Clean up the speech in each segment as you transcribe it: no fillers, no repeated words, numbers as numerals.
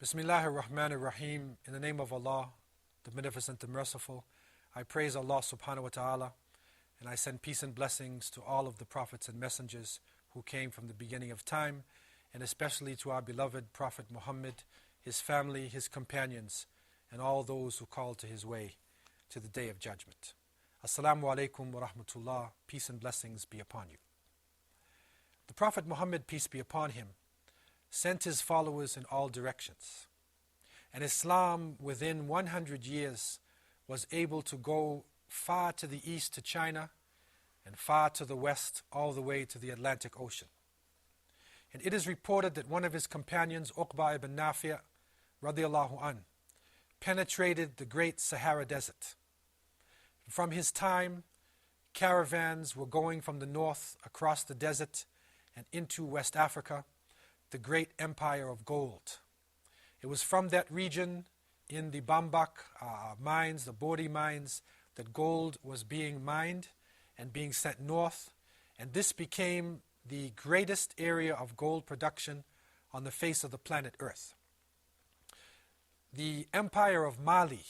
Bismillahir Rahmanir Rahim. In the name of Allah, the Beneficent, the Merciful, I praise Allah subhanahu wa ta'ala, and I send peace and blessings to all of the prophets and messengers who came from the beginning of time, and especially to our beloved Prophet Muhammad, his family, his companions, and all those who call to his way to the Day of Judgment. Assalamu alaikum wa rahmatullah. Peace and blessings be upon you. The Prophet Muhammad, peace be upon him, sent his followers in all directions. And Islam, within 100 years, was able to go far to the east to China and far to the west, all the way to the Atlantic Ocean. And it is reported that one of his companions, Uqba ibn Nafi' radiallahu an, penetrated the great Sahara Desert. From his time, caravans were going from the north across the desert and into West Africa, the great empire of gold. It was from that region in the Bambak mines, the Bori mines, that gold was being mined and being sent north, and this became the greatest area of gold production on the face of the planet Earth. The empire of Mali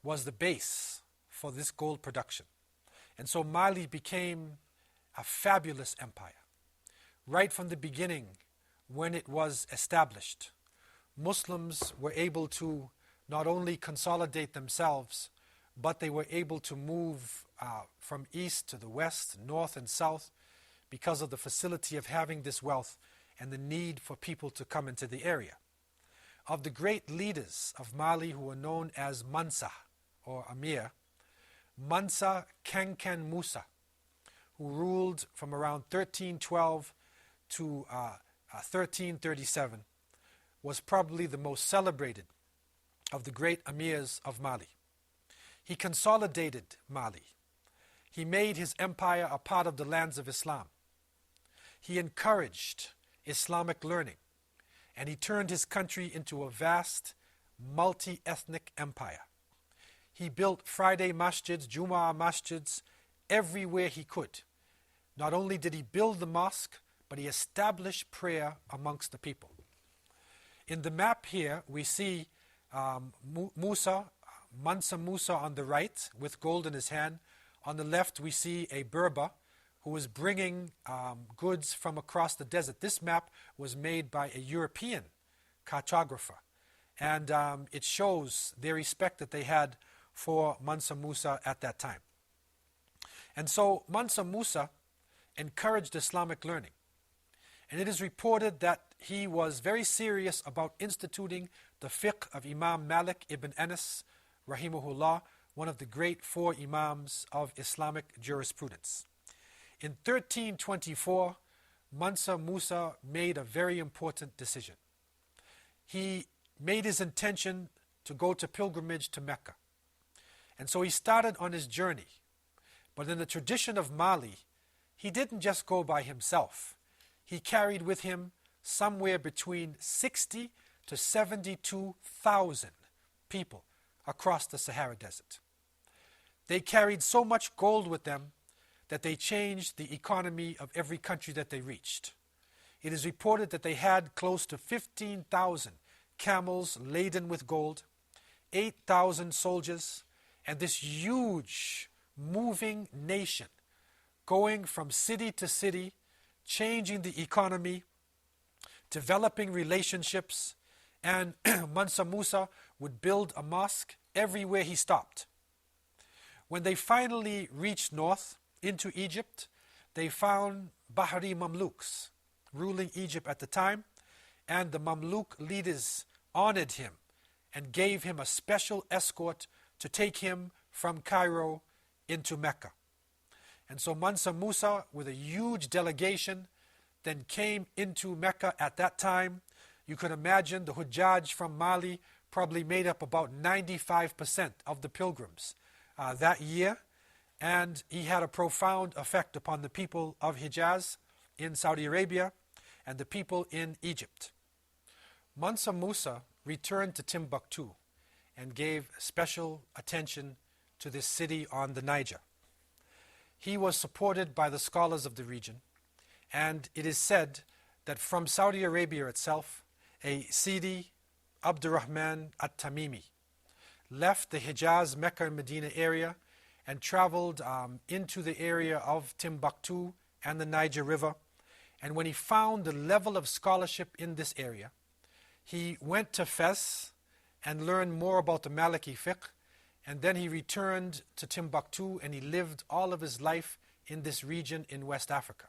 was the base for this gold production, and so Mali became a fabulous empire. Right from the beginning, when it was established, Muslims were able to not only consolidate themselves, but they were able to move from east to the west, north and south, because of the facility of having this wealth and the need for people to come into the area. Of the great leaders of Mali who were known as Mansa or Amir, Mansa Kankan Musa, who ruled from around 1312 to 1337, was probably the most celebrated of the great emirs of Mali. He consolidated Mali. He made his empire a part of the lands of Islam. He encouraged Islamic learning, and he turned his country into a vast, multi-ethnic empire. He built Friday masjids, Jumu'ah masjids, everywhere he could. Not only did he build the mosque, but he established prayer amongst the people. In the map here, we see Mansa Musa on the right with gold in his hand. On the left, we see a Berber who was bringing goods from across the desert. This map was made by a European cartographer, and it shows their respect that they had for Mansa Musa at that time. And so Mansa Musa encouraged Islamic learning. And it is reported that he was very serious about instituting the fiqh of Imam Malik ibn Anas, rahimahullah, one of the great four imams of Islamic jurisprudence. In 1324, Mansa Musa made a very important decision. He made his intention to go to pilgrimage to Mecca. And so he started on his journey. But in the tradition of Mali, he didn't just go by himself. He carried with him somewhere between 60 to 72,000 people across the Sahara Desert. They carried so much gold with them that they changed the economy of every country that they reached. It is reported that they had close to 15,000 camels laden with gold, 8,000 soldiers, and this huge moving nation going from city to city, changing the economy, developing relationships, and Mansa Musa would build a mosque everywhere he stopped. When they finally reached north into Egypt, they found Bahri Mamluks ruling Egypt at the time, and the Mamluk leaders honored him and gave him a special escort to take him from Cairo into Mecca. And so Mansa Musa, with a huge delegation, then came into Mecca at that time. You could imagine the Hujjaj from Mali probably made up about 95% of the pilgrims that year. And he had a profound effect upon the people of Hijaz in Saudi Arabia and the people in Egypt. Mansa Musa returned to Timbuktu and gave special attention to this city on the Niger. He was supported by the scholars of the region, and it is said that from Saudi Arabia itself, a Sidi Abdurrahman at-Tamimi left the Hijaz, Mecca and Medina area and traveled into the area of Timbuktu and the Niger River. And when he found the level of scholarship in this area, he went to Fez and learned more about the Maliki fiqh, and then he returned to Timbuktu and he lived all of his life in this region in West Africa.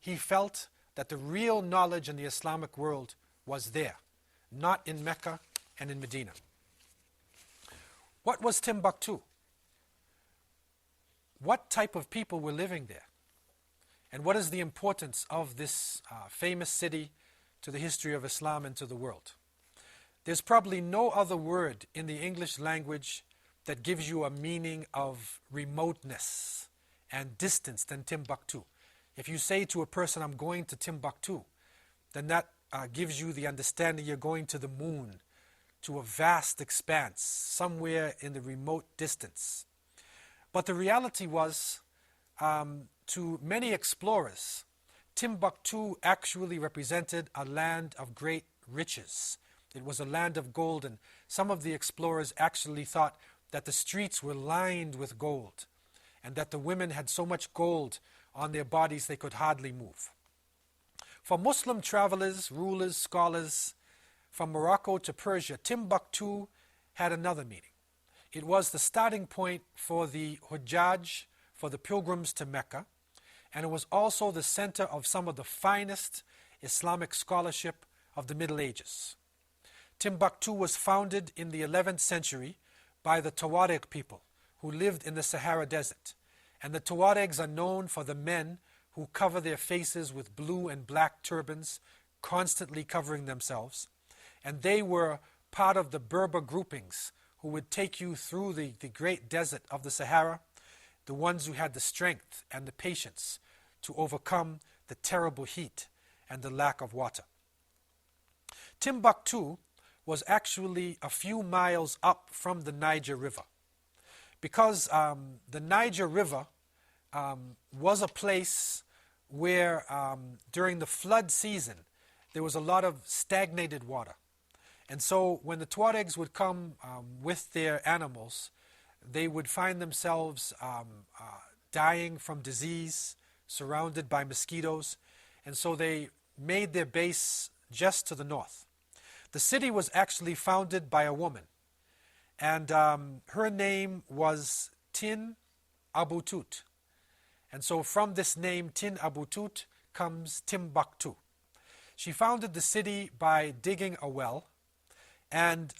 He felt that the real knowledge in the Islamic world was there, not in Mecca and in Medina. What was Timbuktu? What type of people were living there? And what is the importance of this famous city to the history of Islam and to the world? There's probably no other word in the English language that gives you a meaning of remoteness and distance than Timbuktu. If you say to a person, I'm going to Timbuktu, then that gives you the understanding you're going to the moon, to a vast expanse, somewhere in the remote distance. But the reality was, to many explorers, Timbuktu actually represented a land of great riches. It was a land of gold, and some of the explorers actually thought that the streets were lined with gold, and that the women had so much gold on their bodies they could hardly move. For Muslim travelers, rulers, scholars, from Morocco to Persia, Timbuktu had another meaning. It was the starting point for the Hujjaj, for the pilgrims to Mecca, and it was also the center of some of the finest Islamic scholarship of the Middle Ages. Timbuktu was founded in the 11th century by the Tuareg people who lived in the Sahara Desert. And the Tuaregs are known for the men who cover their faces with blue and black turbans, constantly covering themselves. And they were part of the Berber groupings who would take you through the great desert of the Sahara, the ones who had the strength and the patience to overcome the terrible heat and the lack of water. Timbuktu was actually a few miles up from the Niger River, because the Niger River was a place where during the flood season there was a lot of stagnated water. And so when the Tuaregs would come with their animals, they would find themselves dying from disease, surrounded by mosquitoes, and so they made their base just to the north. The city was actually founded by a woman, and her name was Tin Abu Tut. And so from this name, Tin Abu Tut, comes Timbuktu. She founded the city by digging a well and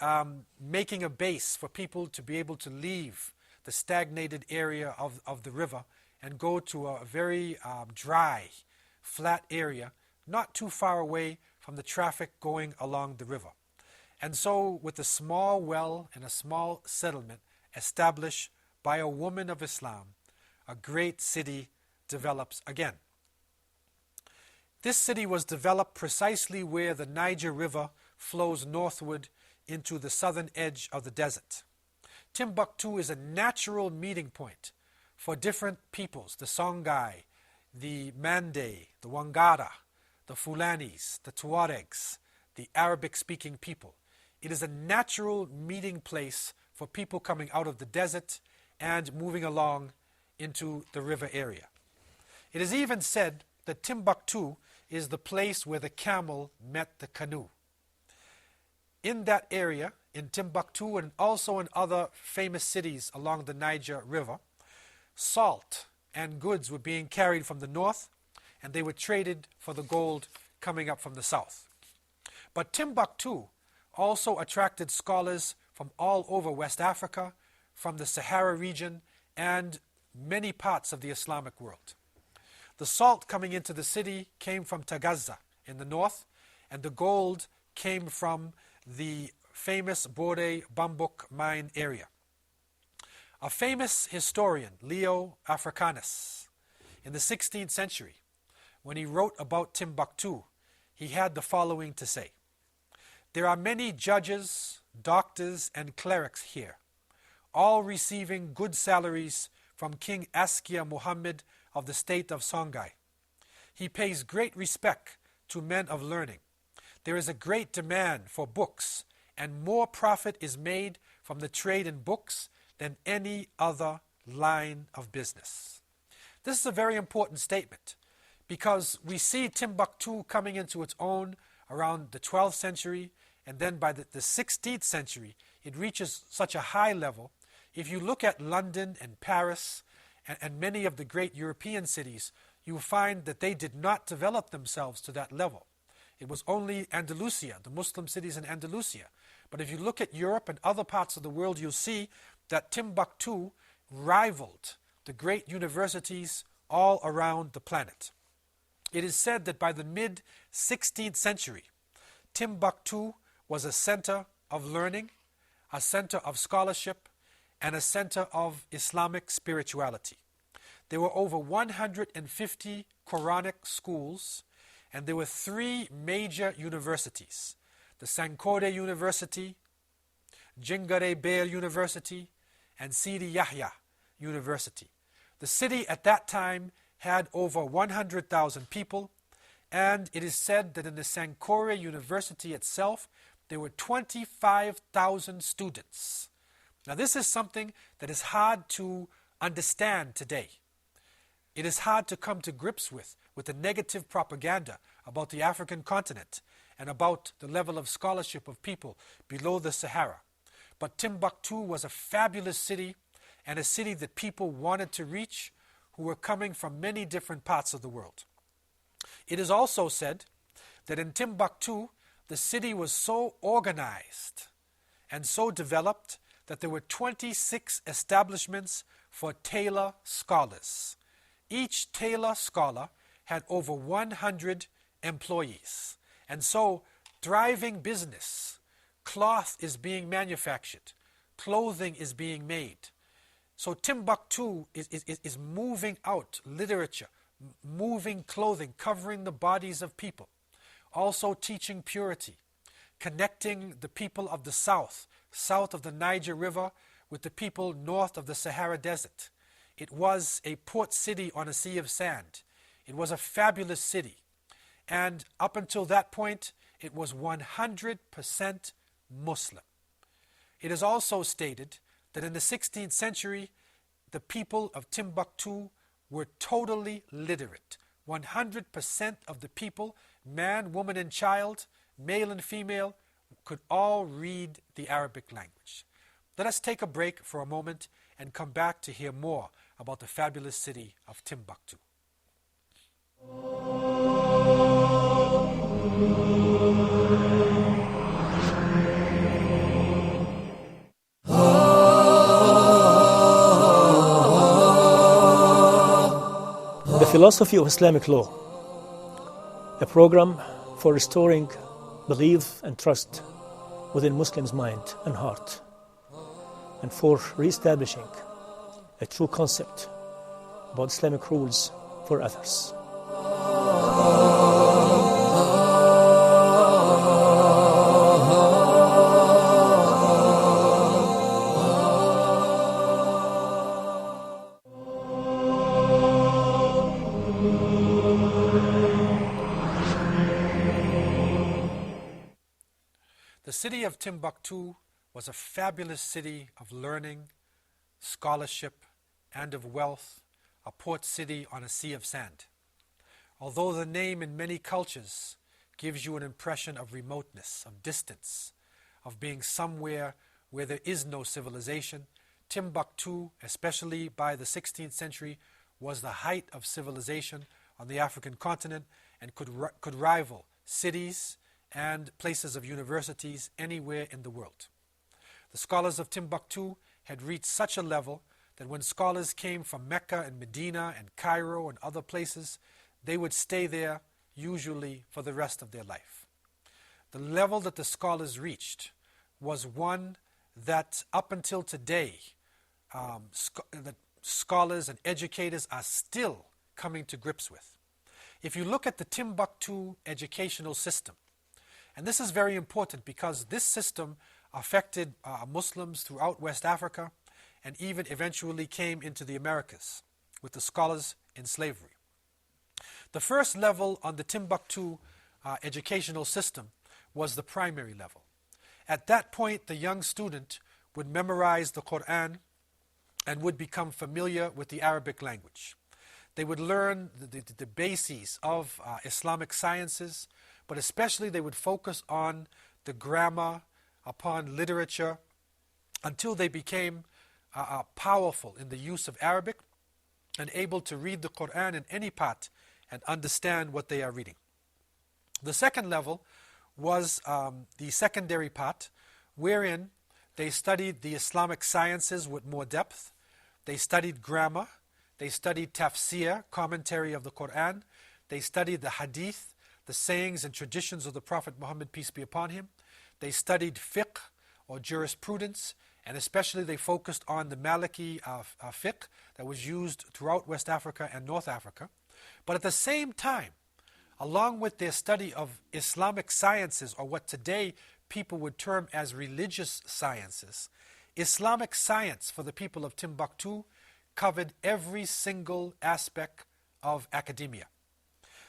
making a base for people to be able to leave the stagnated area of the river and go to a very dry, flat area, not too far away from the traffic going along the river. And so with a small well and a small settlement established by a woman of Islam, a great city develops again. This city was developed precisely where the Niger River flows northward into the southern edge of the desert. Timbuktu is a natural meeting point for different peoples, the Songhai, the Mande, the Wangara, the Fulanis, the Tuaregs, the Arabic-speaking people. It is a natural meeting place for people coming out of the desert and moving along into the river area. It is even said that Timbuktu is the place where the camel met the canoe. In that area, in Timbuktu and also in other famous cities along the Niger River, salt and goods were being carried from the north, and they were traded for the gold coming up from the south. But Timbuktu also attracted scholars from all over West Africa, from the Sahara region, and many parts of the Islamic world. The salt coming into the city came from Tagaza in the north, and the gold came from the famous Bore Bambuk mine area. A famous historian, Leo Africanus, in the 16th century, when he wrote about Timbuktu, he had the following to say: "There are many judges, doctors, and clerics here, all receiving good salaries from King Askia Muhammad of the state of Songhai. He pays great respect to men of learning. There is a great demand for books, and more profit is made from the trade in books than any other line of business. This is a very important statement because we see Timbuktu coming into its own around the 12th century, and then by the 16th century it reaches such a high level. If you look at London and Paris and many of the great European cities, you will find that they did not develop themselves to that level. It was only Andalusia, the Muslim cities in Andalusia. But if you look at Europe and other parts of the world, you'll see that Timbuktu rivaled the great universities all around the planet. It is said that by the mid-16th century, Timbuktu was a center of learning, a center of scholarship, and a center of Islamic spirituality. There were over 150 Quranic schools, and there were 3 major universities: the Sankore University, Jingare Bear University, and Sidi Yahya University. The city at that time had over 100,000 people, and it is said that in the Sankore University itself, there were 25,000 students. Now this is something that is hard to understand today. It is hard to come to grips with the negative propaganda about the African continent and about the level of scholarship of people below the Sahara. But Timbuktu was a fabulous city, and a city that people wanted to reach who were coming from many different parts of the world. It is also said that in Timbuktu, the city was so organized and so developed that there were 26 establishments for tailor scholars. Each tailor scholar had over 100 employees. And so, thriving business, cloth is being manufactured, clothing is being made. So Timbuktu is moving out literature, moving clothing, covering the bodies of people, also teaching purity, connecting the people of the south of the Niger River, with the people north of the Sahara Desert. It was a port city on a sea of sand. It was a fabulous city. And up until that point, it was 100% Muslim. It is also stated that in the 16th century, the people of Timbuktu were totally literate. 100% of the people, man, woman, and child, male and female, could all read the Arabic language. Let us take a break for a moment and come back to hear more about the fabulous city of Timbuktu. The Philosophy of Islamic Law, a program for restoring belief and trust within Muslims' mind and heart, and for re-establishing a true concept about Islamic rules for others. The city of Timbuktu was a fabulous city of learning, scholarship, and of wealth, a port city on a sea of sand. Although the name in many cultures gives you an impression of remoteness, of distance, of being somewhere where there is no civilization, Timbuktu, especially by the 16th century, was the height of civilization on the African continent and could rival cities and places of universities anywhere in the world. The scholars of Timbuktu had reached such a level that when scholars came from Mecca and Medina and Cairo and other places, they would stay there usually for the rest of their life. The level that the scholars reached was one that up until today, that scholars and educators are still coming to grips with. If you look at the Timbuktu educational system, and this is very important because this system affected Muslims throughout West Africa and even eventually came into the Americas with the scholars in slavery. The first level on the Timbuktu educational system was the primary level. At that point, the young student would memorize the Quran and would become familiar with the Arabic language. They would learn the bases of Islamic sciences, but especially they would focus on the grammar, upon literature, until they became powerful in the use of Arabic and able to read the Quran in any part and understand what they are reading. The second level was the secondary part, wherein they studied the Islamic sciences with more depth. They studied grammar. They studied tafsir, commentary of the Quran. They studied the hadith, the sayings and traditions of the Prophet Muhammad, peace be upon him. They studied fiqh, or jurisprudence, and especially they focused on the Maliki fiqh that was used throughout West Africa and North Africa. But at the same time, along with their study of Islamic sciences, or what today people would term as religious sciences, Islamic science for the people of Timbuktu covered every single aspect of academia.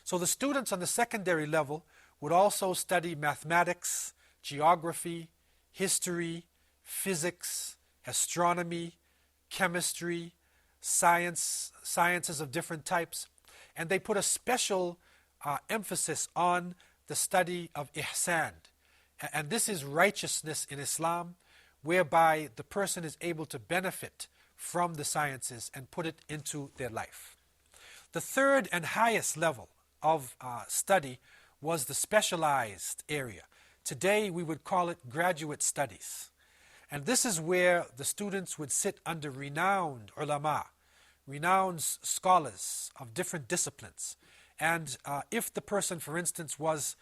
So the students on the secondary level would also study mathematics, geography, history, physics, astronomy, chemistry, sciences of different types, and they put a special emphasis on the study of ihsan. And this is righteousness in Islam, whereby the person is able to benefit from the sciences and put it into their life. The third and highest level of study was the specialized area. Today we would call it graduate studies. And this is where the students would sit under renowned ulama, renowned scholars of different disciplines. And if the person, for instance, was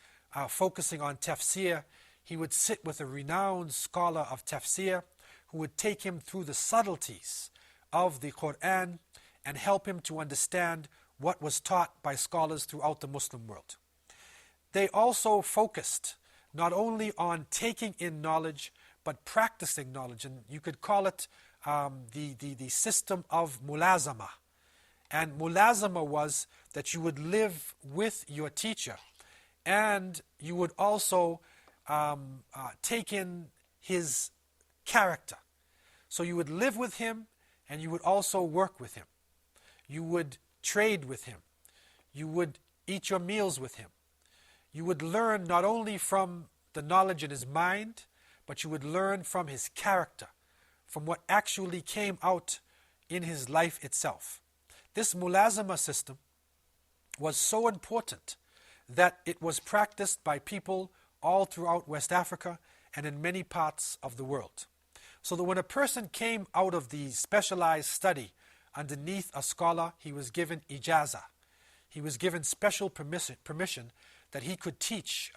focusing on tafsir, he would sit with a renowned scholar of tafsir who would take him through the subtleties of the Quran and help him to understand what was taught by scholars throughout the Muslim world. They also focused not only on taking in knowledge, but practicing knowledge. And you could call it the system of mulazama. And mulazama was that you would live with your teacher, and you would also take in his character. So you would live with him, and you would also work with him. You would trade with him. You would eat your meals with him. You would learn not only from the knowledge in his mind, but you would learn from his character, from what actually came out in his life itself. This mulazama system was so important that it was practiced by people all throughout West Africa and in many parts of the world. So that when a person came out of the specialized study underneath a scholar, he was given ijaza. He was given special permission that he could teach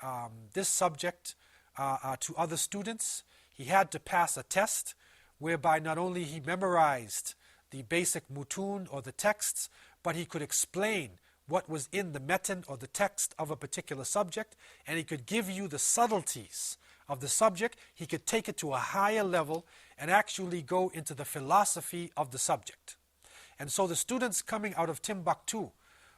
this subject to other students. He had to pass a test whereby not only he memorized the basic mutun or the texts, but he could explain what was in the metan or the text of a particular subject, and he could give you the subtleties of the subject. He could take it to a higher level and actually go into the philosophy of the subject. And so the students coming out of Timbuktu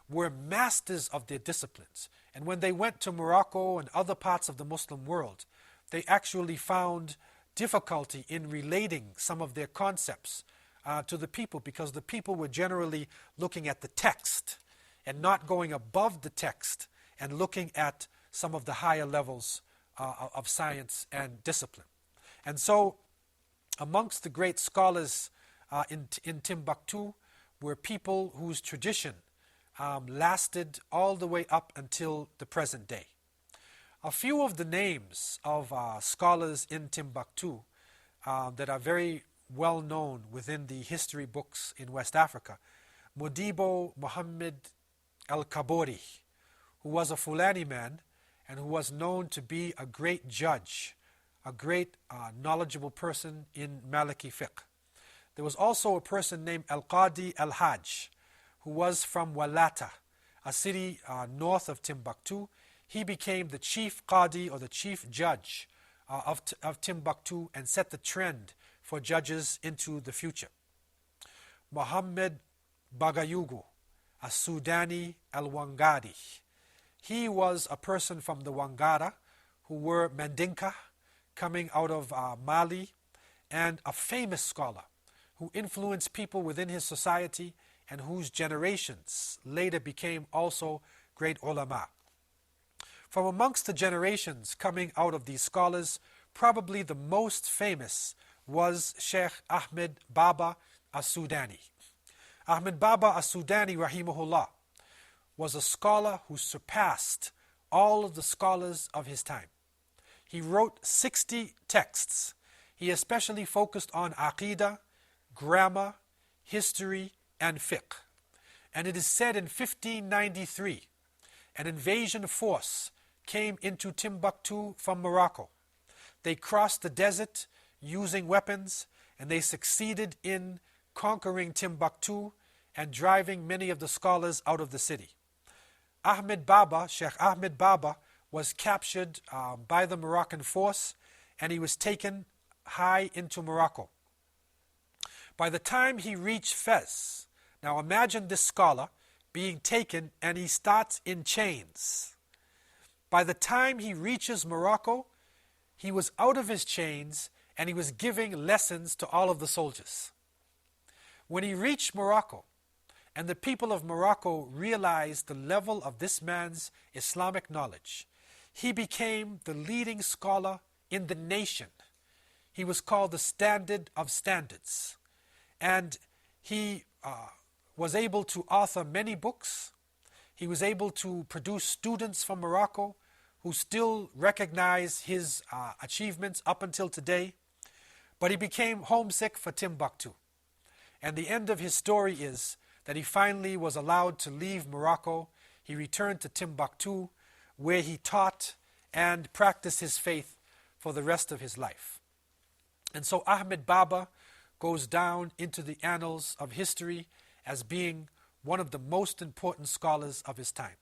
were masters of their disciplines. And when they went to Morocco and other parts of the Muslim world, they actually found difficulty in relating some of their concepts to the people, because the people were generally looking at the text and not going above the text and looking at some of the higher levels of science and discipline. And so amongst the great scholars in Timbuktu were people whose tradition lasted all the way up until the present day. A few of the names of scholars in Timbuktu that are very well known within the history books in West Africa: Modibo Muhammad al-Kabori, who was a Fulani man and who was known to be a great judge, a great knowledgeable person in Maliki fiqh. There was also a person named Al-Qadi al-Hajj, who was from Walata, a city north of Timbuktu. He became the chief Qadi, or the chief judge of Timbuktu, and set the trend for judges into the future. Muhammad Bagayugu, a Sudani al-Wangari. He was a person from the Wangara who were Mandinka, coming out of Mali, and a famous scholar who influenced people within his society and whose generations later became also great ulama. From amongst the generations coming out of these scholars, probably the most famous was Sheikh Ahmed Baba as-Sudani. Ahmed Baba as-Sudani, rahimahullah, was a scholar who surpassed all of the scholars of his time. He wrote 60 texts. He especially focused on aqidah, grammar, history, and fiqh. And it is said in 1593, an invasion force came into Timbuktu from Morocco. They crossed the desert using weapons, and they succeeded in conquering Timbuktu and driving many of the scholars out of the city. Sheikh Ahmed Baba, was captured by the Moroccan force, and he was taken high into Morocco. By the time he reached Fez, now imagine this scholar being taken and he starts in chains. By the time he reaches Morocco, he was out of his chains and he was giving lessons to all of the soldiers. When he reached Morocco, and the people of Morocco realized the level of this man's Islamic knowledge, he became the leading scholar in the nation. He was called the standard of standards. And he was able to author many books. He was able to produce students from Morocco who still recognize his achievements up until today. But he became homesick for Timbuktu. And the end of his story is that he finally was allowed to leave Morocco. He returned to Timbuktu, where he taught and practiced his faith for the rest of his life. And so Ahmed Baba goes down into the annals of history as being one of the most important scholars of his time.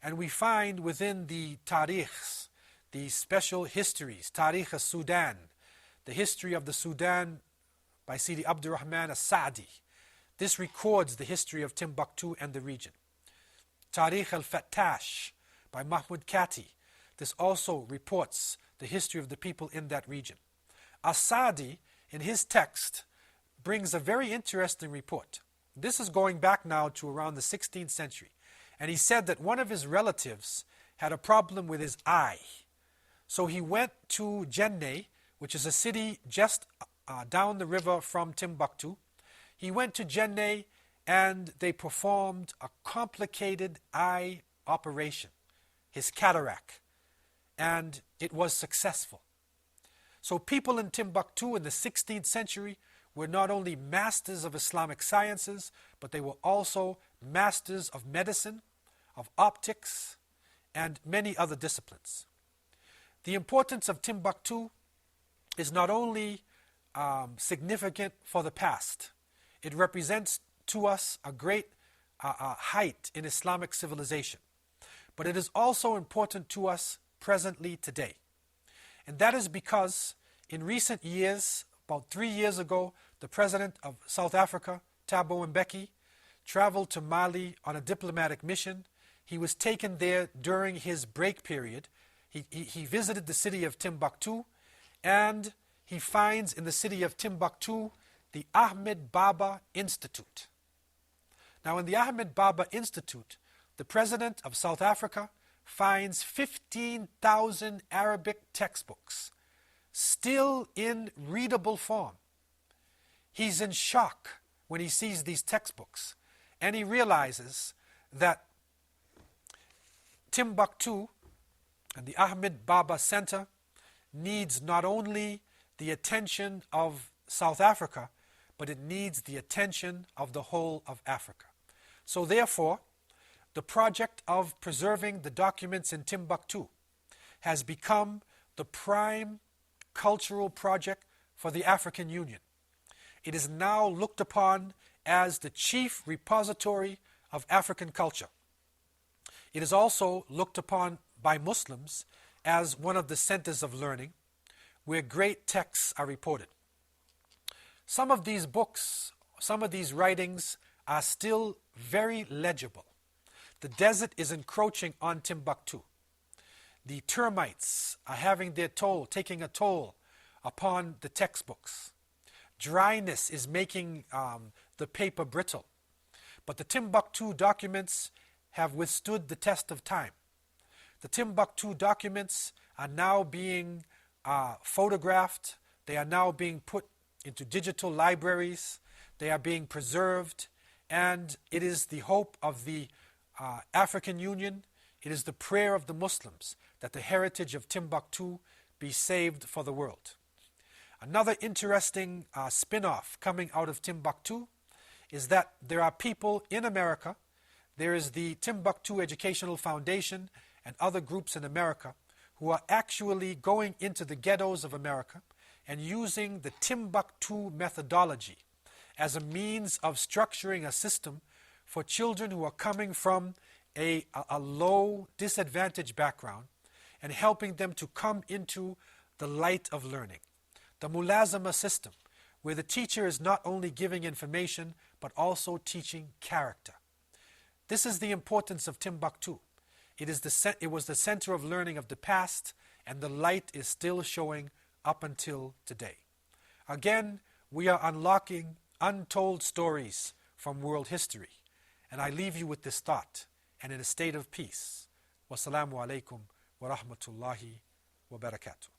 And we find within the tarikhs, the special histories, Tarikh al-Sudan, the history of the Sudan by Sidi Abdurrahman as-Sa'di. This records the history of Timbuktu and the region. Tarikh al-Fattash by Mahmud Kati. This also reports the history of the people in that region. As-Sa'di, in his text, brings a very interesting report. This is going back now to around the 16th century. And he said that one of his relatives had a problem with his eye. So he went to Jenne, which is a city just down the river from Timbuktu. He went to Jenne and they performed a complicated eye operation, his cataract, and it was successful. So people in Timbuktu in the 16th century were not only masters of Islamic sciences, but they were also masters of medicine, of optics, and many other disciplines. The importance of Timbuktu is not only significant for the past. It represents to us a great height in Islamic civilization. But it is also important to us presently today. And that is because in recent years, about 3 years ago, the president of South Africa, Thabo Mbeki, traveled to Mali on a diplomatic mission. He was taken there during his break period. He visited the city of Timbuktu, and he finds in the city of Timbuktu the Ahmed Baba Institute. Now in the Ahmed Baba Institute, the president of South Africa finds 15,000 Arabic textbooks still in readable form. He's in shock when he sees these textbooks, and he realizes that Timbuktu and the Ahmed Baba Center needs not only the attention of South Africa, but it needs the attention of the whole of Africa. So therefore, the project of preserving the documents in Timbuktu has become the prime cultural project for the African Union. It is now looked upon as the chief repository of African culture. It is also looked upon by Muslims as one of the centers of learning where great texts are reported. Some of these books, some of these writings are still very legible. The desert is encroaching on Timbuktu. The termites are having their toll, taking a toll upon the textbooks. Dryness is making the paper brittle. But the Timbuktu documents have withstood the test of time. The Timbuktu documents are now being photographed. They are now being put into digital libraries. They are being preserved. And it is the hope of the African Union, it is the prayer of the Muslims that the heritage of Timbuktu be saved for the world. Another interesting spin-off coming out of Timbuktu is that there are people in America, there is the Timbuktu Educational Foundation and other groups in America who are actually going into the ghettos of America and using the Timbuktu methodology as a means of structuring a system for children who are coming from a low, disadvantaged background and helping them to come into the light of learning. The mulazama system, where the teacher is not only giving information, but also teaching character. This is the importance of Timbuktu. It was the center of learning of the past, and the light is still showing up until today. Again, we are unlocking untold stories from world history. And I leave you with this thought, and in a state of peace. Wassalamu alaikum wa rahmatullahi wa barakatuh.